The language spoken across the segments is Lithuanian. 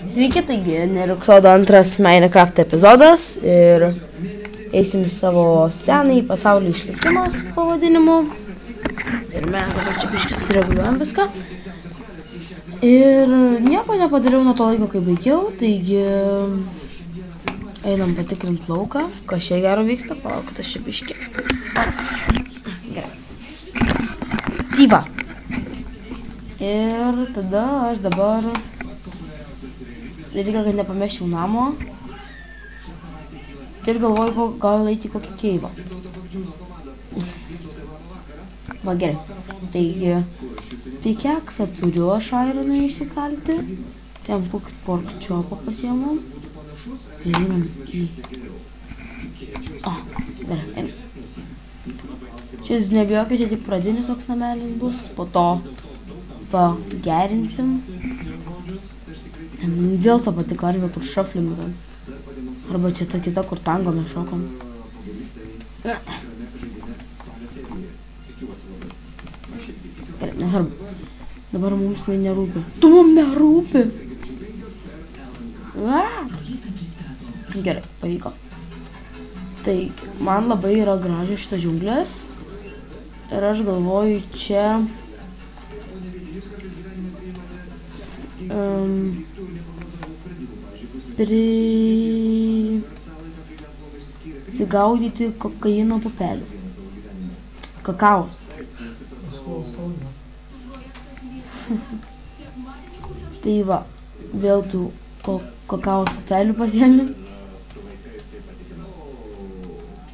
Sveiki, taigi, Neriuksodo antras Minecraft epizodas ir eisim į savo senąjį pasaulį išlikimas pavadinimu. Ir mes dabar čia biškai susireguliuojam viską. Ir nieko nepadariau nuo to laiko, kai baigiau, taigi einam patikrint lauką, kas čia gero vyksta, palaukit, aš čia biškai. Gerai. Tyva. Ir tada aš dabar reikia, kad nepameščiau namo. Ir galvoju, gal eiti į kokį keivą. Va, gerai. Taigi, pikeksą turiu aš ironui išsikalti. Ten pork chopą pasiėmam. Ir einam į... O, gerai, einam. Čia nebijokit, čia tik pradinis toks namelis bus. Po to pagerinsim. Vėl ta pati karvė, kur šaflingu. Arba čia ta kita, kur tango mes šokom. Gerai, nesvarbu. Dabar mums nerūpi. Tu mums nerūpi! Gerai, pavyko. Taigi, man labai yra gražios šitos džiunglės. Ir aš galvoju čia... Prisigaudyti kokaino pupelių. Kakavos. Tai va, vėl tų kakavos pupelių pasiėmė.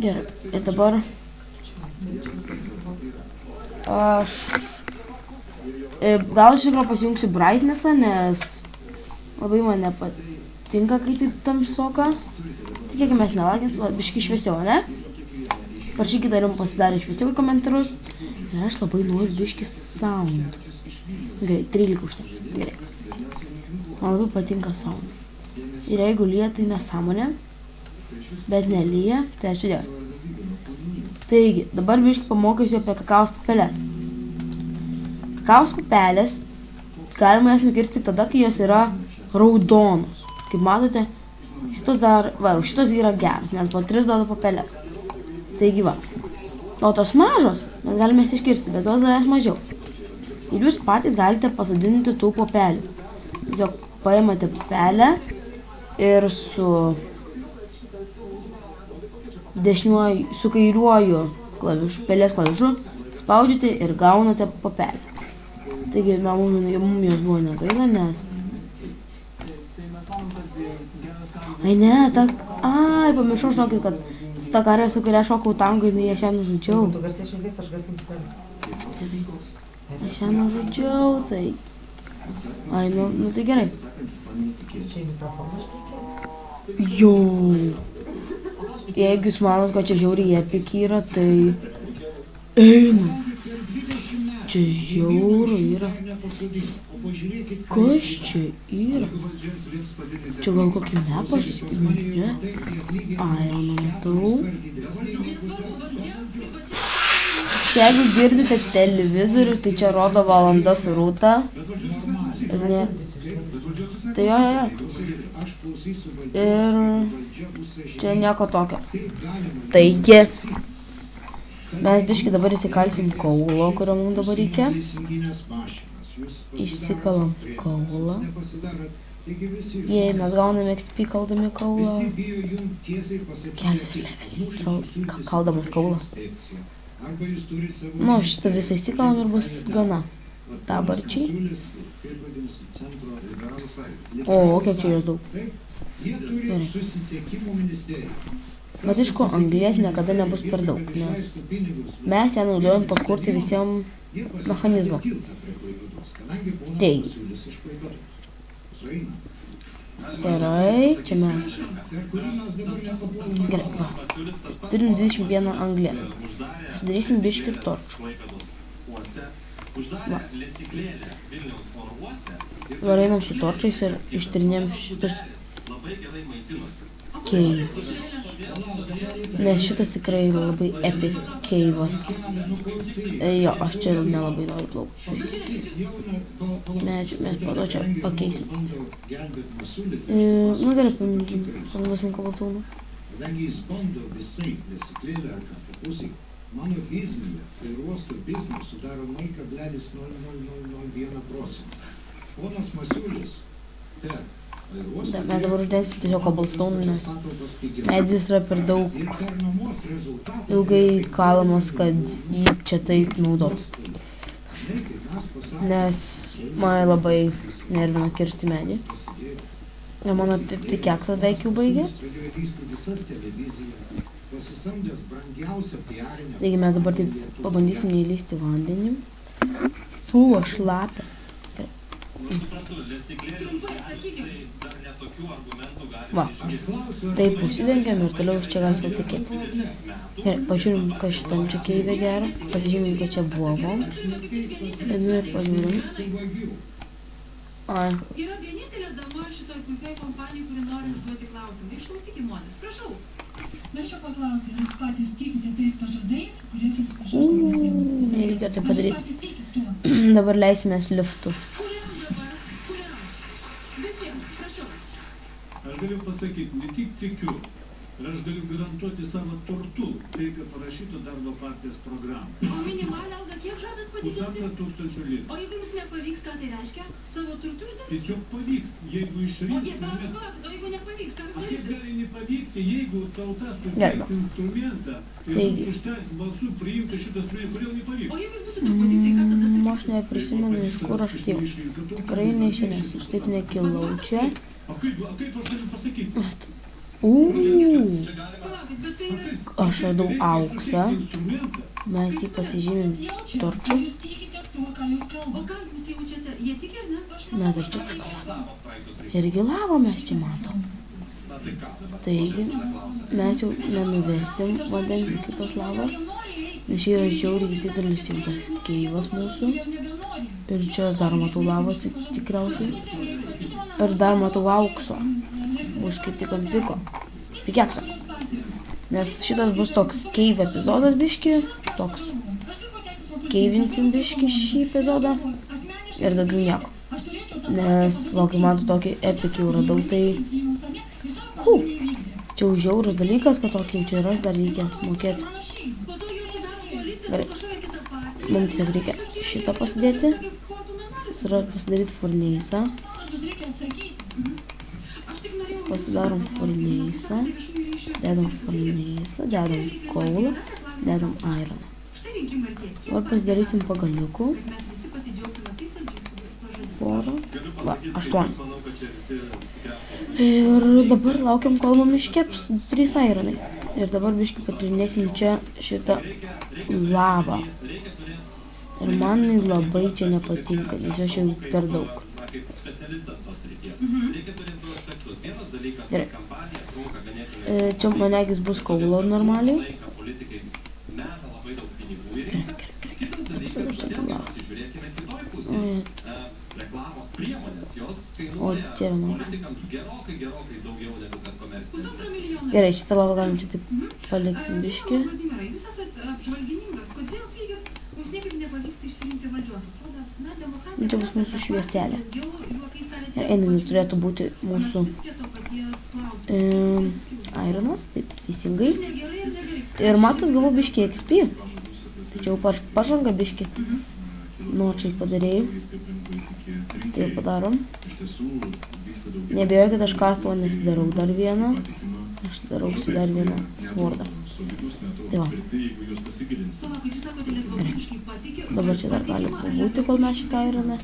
Gerai, ir dabar aš gal iš tikrųjų pasijungsiu brightnessą, nes labai man nepatinka, kai taip tamsoka. Tikėkime, mes nelagins, biškai šviesiau, ne? Parašykite, ar jums pasidarė šviesiau į komentarus. Ir aš labai noriu biškai sound. Gerai, 13 užteks. Gerai. Man labai patinka sound. Ir jeigu lyja, tai nesąmonė. Bet nelyja, tai ačiū Dievui. Taigi, dabar biškai pamokysiu apie kakavos pupelės. Kakavos pupelės galima jas nukirsti tada, kai jos yra raudonos. Kaip matote, šitos yra geras, net po 3 duoda pupelės. Taigi va. O tos mažos, mes galime jas iškirsti, bet duoda jas mažiau. Ir jūs patys galite pasodinti tų pupelių. Tiesiog paimate pupelę ir su kairiuoju klavišu, pelės klavišu spaudžiate ir gaunate pupelę. Taigi, mums jos buvo negaila, nes... Ai ne, pamiršau, žinokit, kad ta karvė, su kuria šokau tango, aš ją nužudžiau. Tu garsiai šnekės, aš garsinti tave. Aš ją nužudžiau, tai... Ai, nu tai gerai. Čia į mikrofoną šnekė? Jau. Jeigu jūs manot, kad čia žiauriai epic yra, tai... Einu. Čia žiauru yra. Kas čia yra? Čia gal kokį mepą susikime, ne? Ai, jau matau. Jeigu girdite televizorių, tai čia rodo valanda su rūta. Ne. Tai jo. Ir čia nieko tokio. Taigi, mes biškai dabar įsikalsim kaulo, kurio mums dabar reikia. Išsikalam kaulą. Jei mes gauname XP kaldami kaulą. Kelsios levelį. Kaldamas kaulą. Nu, šitą visą įsikalam ir bus gana. Dabarčiai. O, kiek čia jos daug. Gerai. Bet aišku, anglies niekada nebus per daug, nes mes ją naudojam pakurti visiems mechanizmam. Taigi. Gerai, čia mes. Gerai, va. Turim 21 anglies. Pasidarysim biškį torčų. Va. Dabar einam su torčiais ir ištyrinėjom šitus keivus. Nes šitas tikrai labai epic cave'as. Jo, aš čia nelabai noriu plaukti. Mes po to čia pakeisim. Nu gerai, panaudosim kobaltūną. Kadangi jis bando visai nesiklėverką paklausyk, mano vizmėje tai uosto biznis sudaro 0,0001%. Ponas Masiulis per Mes dabar uždengsim tiesiog kobaltūną, nes medis yra per daug ilgai kalamas, kad jį čia taip naudot. Nes man labai nervina kirsti medį. Ir mano pikeksas beveik jau baigęs. Taigi mes dabar taip pabandysim neįlysti vandenį. Fū, aš lapė. Va, taip užsidengiam ir toliau čia galim sau tikėti. Ir pažiūrim, kad šitam čia keivė gera, pasižymim, kad čia buvom. Ir pažiūrim. Ai. Yra vienintelė dama šitoj puikiai kompanijai, kuri nori užduoti klausimą. Išklausykime, Monis, prašau. Norėčiau paklausyti, ar jūs patys tikite tais pažadais, kuriais jūs pažadate? Reikia tai padaryti. Dabar leisimės liftu. Aš galiu pasakyti, ne tik tikiu, ir aš galiu garantuoti savo turtu, tai, kad parašytų darbo partijos programą. O minimalią algą kiek žadat padidinti? 1,5 litų. O jeigu jums nepavyks, ką tai reiškia? Savo turtu uždėti? Tiesiog pavyks, jeigu išrinks... O jeigu nepavyks, ką jūs Kaip darysite? gali nepavykti, jeigu tauta suteiks instrumentą ir mums užteks balsų priimti šitą instrumentą, kodėl nepavyks? O jeigu jūs būsite opozicijai, ką tada sakysite? Aš neprisimenu, iš kur aš atėjau. Tikrai neišėnės, aš taip nekilau čia. O kaip aš galiu pasakyti? Palaukit, bet tai yra... Aš radau auksą. Mes jį pasižymim turtu. Jūs tikite tuo, ką jūs O kalbate? ką jūs jaučiate? Jie tiki ar ne? Mes ar čia kažką. Irgi lavą mes čia matom. Taigi, mes jau nenuvesim vandens į kitos lavos. Nes čia yra žiauriai didelis jau tas keivas mūsų. Ir čia dar matau lavos tikriausiai. Ir dar matau aukso. Bus kaip tik ant piko. Pikekso. Nes šitas bus toks cave epizodas biški. Toks. Keivinsim biški šį epizodą. Ir daugiau nieko. Nes, va, kai man tokį epic jau radau, tai... Čia jau žiaurus dalykas, kad tokį jau čia ras, dar reikia mokėti. Po to jūs sudaro koaliciją Gerai. su kažkokia kita partija. Mums tiesiog reikia šitą pasidėti. Pasidaryti furneisą. Pasidarom furneisą. Dedam furneisą, dedam kaulą, dedam ironą. Štai rinkimai artėja. Dabar pasidarysim pagaliukų. Kad mes visi pasidžiaugtume tais saldžiais pažadais. Porą. Va, 8. Ir dabar laukiam, kol mum iškeps 3 ironai. Ir dabar biškai patrinėsim čia šitą lavą. Ir man labai čia nepatinka, nes aš jau per daug. Gerai. Čia manegis bus kaulo normaliai. O čia man. Pusantro milijono. Gerai, šitą lavą galim čia taip paliksim biškį. Vladimirai, jūs esat apžvalgininkas. Kodėl Flyger mums niekaip nepavyksta išsirinkti valdžios? Atrodo, na, demokratija... Čia bus mūsų švieselė. Daugiau juokais tariant, Ir einami turėtų būti mūsų prie to paties klausimo. ironas, taip teisingai. Negerai ir negerai. Ir matot, gavau biškį XP. Tai čia jau pažanga biškį. Nočiai padarėjau. Tai jau padarom. Nebijau, kad aš kastuvą nesidarau dar vieną. Aš darausi dar vieną svordą. Tai va. Palaukit, jūs sakote, lietuviškai patikė. Dabar čia dar gali pabūti, kol mes šitą ironą.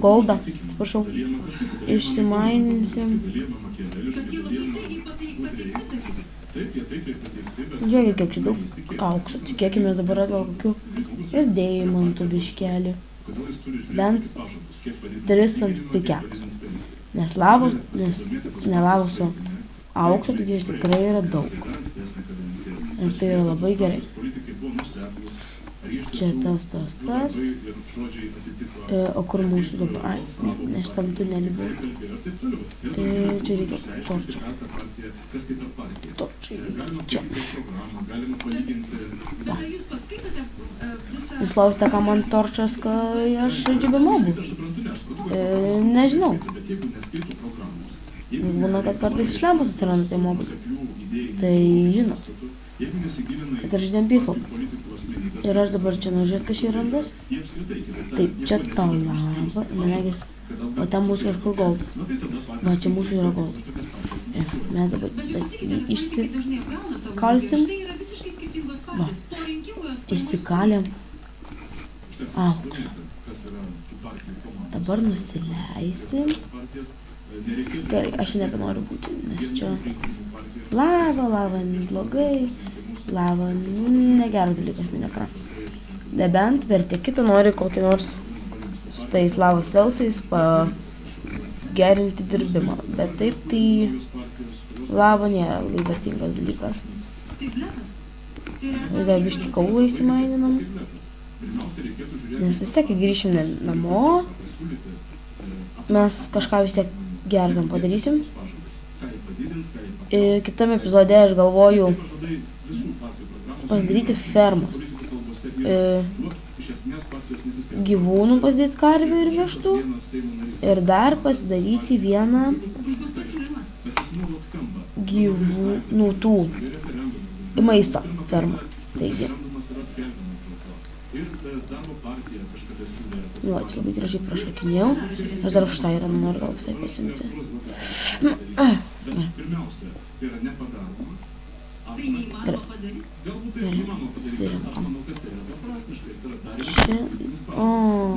Goldą, atsiprašau. Išsimaininsim. Kad jie labai staigiai pateikti, sakykite. Žiūrėkit, kiek čia daug aukso. Tikėkime dabar atgal kokių ir deimantų biškelį. Bent 3 ant pikeksų. Nes lavos, ne lavos, o aukso, tai iš tikrai yra daug. Ir tai yra labai gerai. Čia tas. O kur mūsų dabar? Ai, ne šitam tunelį buvo. čia reikia torčio. Kas tai per partija? Torčiai. Galima Čia. palyginti programą, galima palyginti... Bet ar jūs pats skaitote visą... Jūs klausite, ką man torčas, kai aš žaidžiu be mobų? Aš suprantu, Nežinau. bet jeigu neskaito programos, Nes būna, kad kartais iš lempos atsiranda tai mobai. Tai žinot, jeigu nesigilina kad ir žaidėm pysau. politikų asmenybės, Ir aš dabar čia nužiūrėt, kas čia randas. jie apskritai kitaip Taip, čia tau lava, manegis. O ten mūsų kažkur goldas. Va, čia mūsų yra goldas. Mes dabar Bet jūs sutikite, kad politikai išsikalsim. dažnai apgauna savo rinkėjus. Štai yra visiškai skirtingos partijos. Po rinkimų jos Išsikalėm. Auks. kas yra tų partijų komanda. Dabar nusileisim. Gerai, aš čia nebenoriu būti, nes čia lava, blogai. Lava, negeras dalykas, Minecraft. Nebent vertė kitą nori kokį nors su tais lavos selsais pagerinti dirbimą. Bet taip tai lava nėra labai vertingas dalykas. tai blefas. Tai yra Vis dar biškį kaulą įsimaininam. Nes vis tiek, kai grįšim namo, mes kažką vis tiek gerdam padarysim. Ir kitame epizode aš galvoju pasidaryti fermas. Gyvūnų pasidaryti karvių ir vištų. Ir dar pasidaryti vieną puikus pasiūlymas. gyvūnų tų maisto fermą. Taigi, nu, čia labai gražiai prašokinėjau. Aš dar už tą yra noriu gal visai pasimti. Pirmiausia, tai yra nepadaroma. Tai neįmanoma padaryti. Galbūt tai įmanoma padaryti, bet aš manau, kad tai yra beprasmiškai. Tai yra dar Čia, o,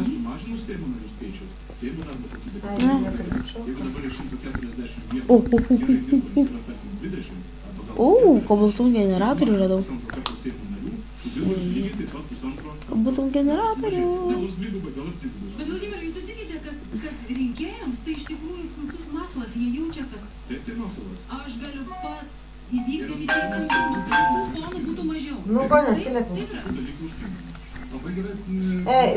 nesumažinus Seimo narių skaičius, Seimo darbo kokybė. Ai, nepričiau. Jeigu dabar yra 141, o, gerai dirba, yra tarkim 20, arba gal cobblestone generatorių radau. pusantro karto Seimo narių, tu dirbi lygiai taip pat pusantro, Cobblestone generatorių. gal ir dvigubai, gal ir trigubai. Bet Vladimirai, jūs sutikite, kad rinkėjams tai iš tikrųjų puikus masalas. Jie jaučia, kad Taip, tai nuosavas. aš galiu pats įvykdyti teisingus, kad tų ponų būtų mažiau. Nu, ko neatsiliepiu. Taip yra. Dalykų užkimina. Labai gerai,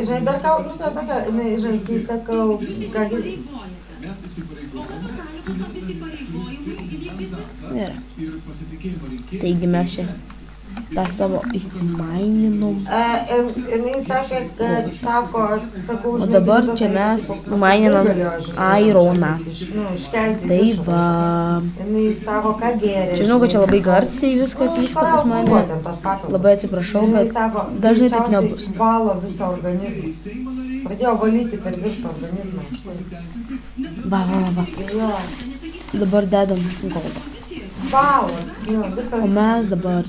Žinai, dar ką Rūta sakė, žinai, kai sakau, Jūs ką įsipareigojate. mes O įsipareigojame. kokios sąlygos tam įsipareigojimui įvykdyti? Nėra. Ir pasitikėjimo rinkėjai. Taigi mes čia tą savo įsimaininom. Jinai sakė, kad sakau, O dabar čia mes maininam ironą. Iškelti. Tai va. Jinai savo, ką geria. Žinau, kad čia labai garsiai viskas vyksta pas mane. Labai atsiprašau, bet dažnai taip nebus. Valo visą organizmą. Pradėjo valyti per viršų organizmą. Va. Jo, Dabar dedam goldą. valo. Visas. O mes dabar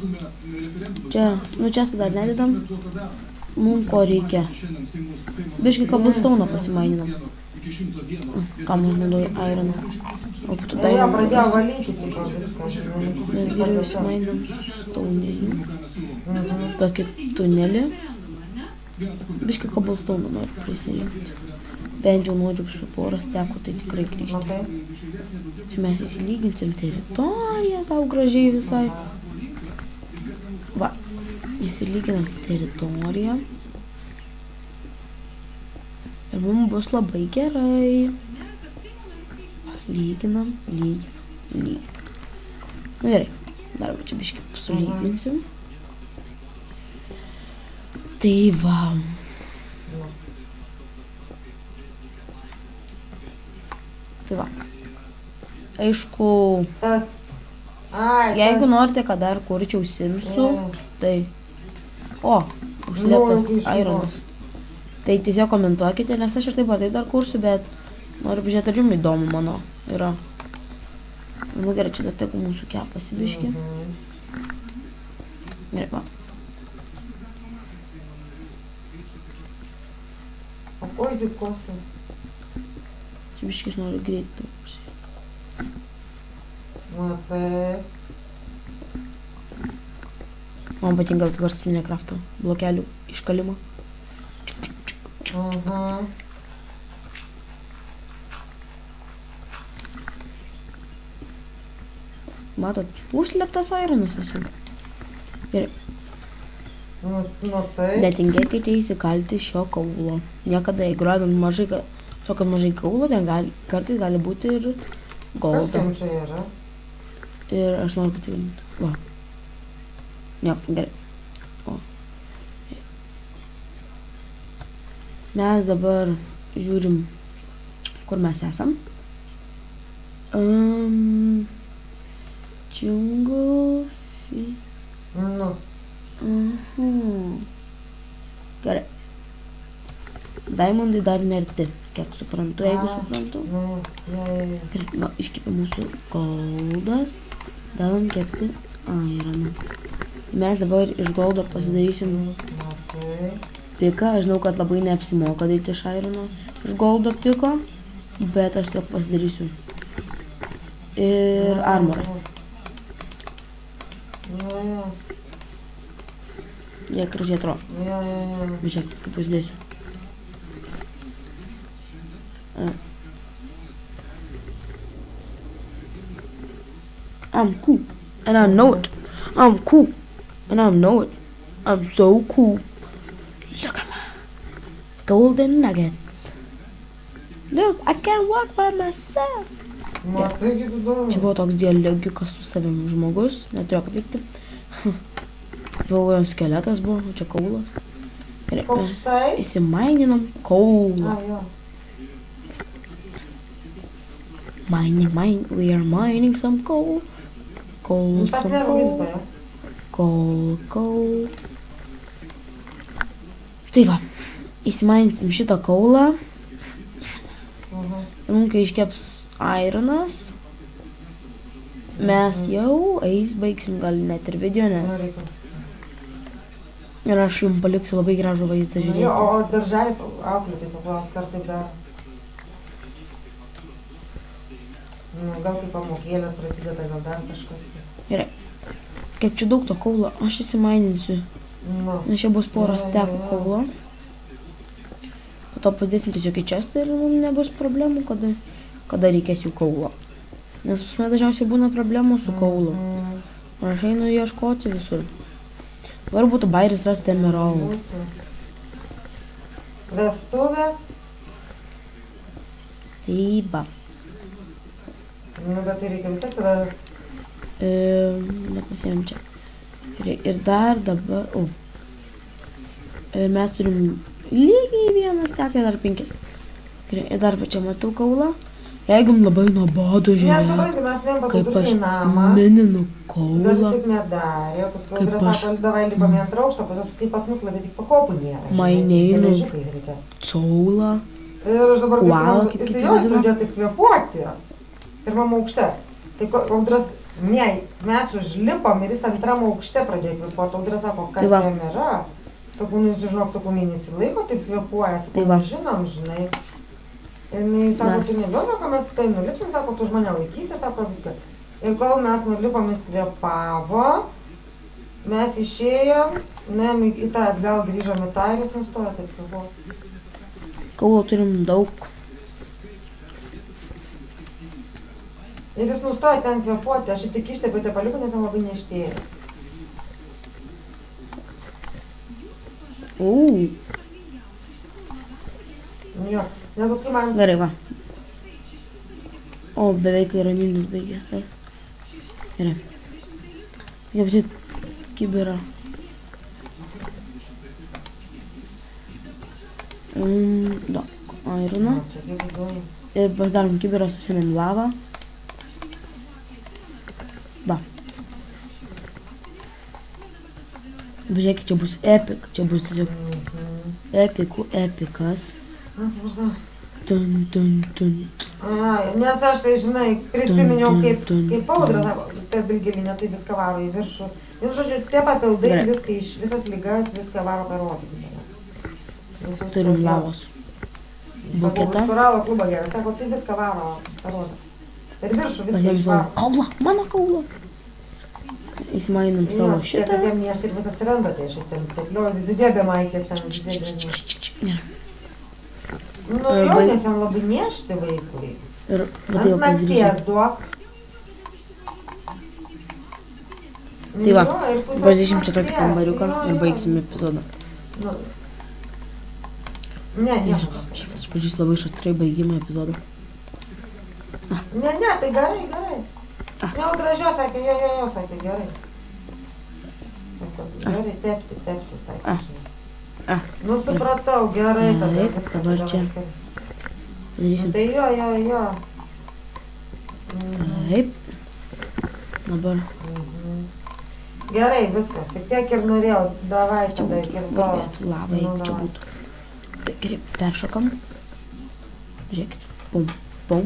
čia, nu čia dar nededam. Mums ko reikia. Biškai cobblestone pasimaininam. Kam aš naudoju ironą. O po to Jo, dainam. pradėjo valyti tipo viską. Mes geriau įsimaininam staunėlį. Tokį tunelį. Biškai cobblestone noriu prisirinkti. Bent jau noriu su poras teko, tai tikrai grįžti. Matai? Čia mes įsilyginsim teritoriją savo gražiai visai. Va, įsilyginam teritoriją. Ir mums bus labai gerai. Lyginam. Nu gerai, dar čia biškį sulyginsim. Tai va. Tai va. Aišku, Tas. Ai, jeigu tas. norite, kad dar kurčiau simsų, tai... O, Nu, užslėptas išmokau. ironas. Tai tiesiog komentuokite, nes aš ir taip pat tai dar kursiu, bet noriu pažiūrėti, ar jums įdomu mano yra. Nu gerai, čia dar tegu mūsų kepasi biškį. Gerai, va. O ko įsikosi? Čia biškis noriu greit truputį. Matai. Man patinka tas garsas Minecrafto blokelių iškalimo. Matot, užslėptas ironas visur. Gerai, Nu tai. netingėkite įsikalti šio kaulo. Niekada, jeigu radant mažai, kad mažai kaulo, ten kartais gali būti ir Kas goldą. jums čia yra? Ir aš noriu patikrinti. Va. Jo, gerai. O. Mes dabar žiūrim, kur mes esam. Jungle. Nu. Gerai. Diamondai dar nerti, kiek suprantu, jeigu suprantu. Nu, jei. Gerai, va, iškepė mūsų goldas. Darom kepti ironą. Mes dabar iš goldo pasidarysim Matai. piką. Aš žinau, kad labai neapsimoka daryti iš irono, iš goldo piko, bet aš tiesiog pasidarysiu. Ir armorą. Jo. Jie gražiai atrodo. Jo. Žiūrėk, kaip uždėsiu. I'm cool, and I know it. I'm cool, and I know it. I'm so cool. Look at my golden nuggets. Look, I can walk by myself. Matai, kaip įdomu. Čia buvo toks dialogiukas su savimi žmogus, neturėjo papirkti. Galvojom skeletas buvo, o čia kaulas. Ir mes Koksai? įsimaininam kaulą. Jo. Mining, we are mining some coal. Coal, Tas some nėra coal. vaizdoje. Coal. Tai va, įsimaininsim šitą kaulą. Ir mums, kai iškeps ironas, mes jau baigsim gal net ir video, nes ir aš jums paliksiu labai gražų vaizdą Jo, žiūrėti. o darželį auklėtai paklaus, kartai dar. Nu, gal kai pamokėlės prasideda, gal dar kažkas. Gerai, kiek čia daug to kaulo, aš įsimaininsiu, Nu. nes čia bus pora stekų kaulo. Po to pasidėsim tiesiog į čestą ir mums nebus problemų, kada reikės jų kaulo. Nes pas mane dažniausiai būna problemų su kaulu. Aš einu ieškoti visur. Dabar būtų bairis rasti emeraldų. Vestuvės. Tai va. Nu, bet tai reikia vis tiek tada. Bet pasiėmėm čia. Ir dar dabar... Mes turim lygiai vieną steką ir dar 5. Ir dar va čia matau kaulą. Jeigu jums labai nuobodu žiūrėti, Nesuprantu, mes nevim kaip aš pasudurti į namą. mininu Dar kaulą. vis tik nedarė. Paskui Kaip audra aš- sako, davai lipam į antrą aukštą, kai pas mus labai tik pakopų nėra. žinai, Maineinu. geležiukais reikia. Caulą. Ir aš dabar Wow, kaip kiti įsijausiu, vadina. pradėjo taip kvėpuoti. Pirmam aukšte. Tai audras, ne, mes užlipom ir jis antram aukšte pradėjo kvėpuoti. Audra sako, kas Tai va. jam yra. Sakau, nu jūs žinok, sakau, mėnesį laiko taip kvėpuoja. Sakau, Tai va. mes žinom, žinai. Ir jis sako, Mes- tu nebijau, sako, mes tai nulipsim, sako, tu už mane laikysi, sako, viską. Ir kol mes nulipom, jis kvėpavo, mes išėjom, nuėjom į tą atgal, grįžom į tą ir jis nustojo taip kvėpuoti. Kaulo turim daug. Ir jis nustojo ten kvėpuoti, aš jį tik ištėpiau tepaliuką, nes jam labai neštėjo. Jo, nes paskui man... Gerai, va. O, beveik ironinis baigęs tas. Gerai. Kaip žiūrėt, kibirą. Daug ironą. Čia kaip įdomu. Ir pasidarom kibirą, susėmėm lavą. Va. Žiūrėkit, čia bus epic. Čia bus tiesiog epikų epikas. Na, supratau. Tun, tun, tun. Ai, nes aš tai, žinai, prisiminiau, kaip audra, sako, ta dilgėlinė tai viską varo į viršų. Ir, žodžiu, tie papildai Gerai. viską iš visas ligas, viską varo per orą. Turim lavos. Sakau, Buketą. už koralo klubą gerai, sako, tai viską varo per orą. Per viršų viską Pasiėm savo išvaro. kaulą, mano kaulas. Įsimainom savo Tie, šitą. kad jiem niešti ir vis atsiranda, tai aš ir ten tepliuosi, zidėbė maikės ten zidėbė. Nu, Ir jau, baig- nes jam labai niešti vaikui. Ir va tai Ant jau nakties pasidarysiu. duok. Tai va, Jo, ir pusę Pažiūrėsim čia tokį nakties, kambariuką jo, ir jo. baigsim epizodą. Nu. Ne, Ir nieko. čia, kad iš pradžių labai šatrai baigimą epizodą. Ne, tai gerai. Ne, gražiau sakė, jo, sakė, gerai. Gerai, tepti, sakė. Nu, supratau, gerai, tada viskas. Dabar čia. Darysim. Tai jo. Taip. Dabar. Gerai, viskas, tik tiek ir norėjau, davai tada ir galvos. Labai, čia būtų. Tai gerai, peršokam. Žiūrėkit. Pum.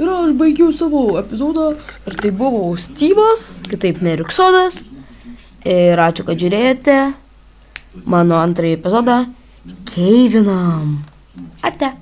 Ir aš baigiau savo epizodą. Ir tai buvo Styvas, kitaip Neriksodas. Ir ačiū, kad žiūrėjote mano antrąjį epizodą. Keivinam. Ate.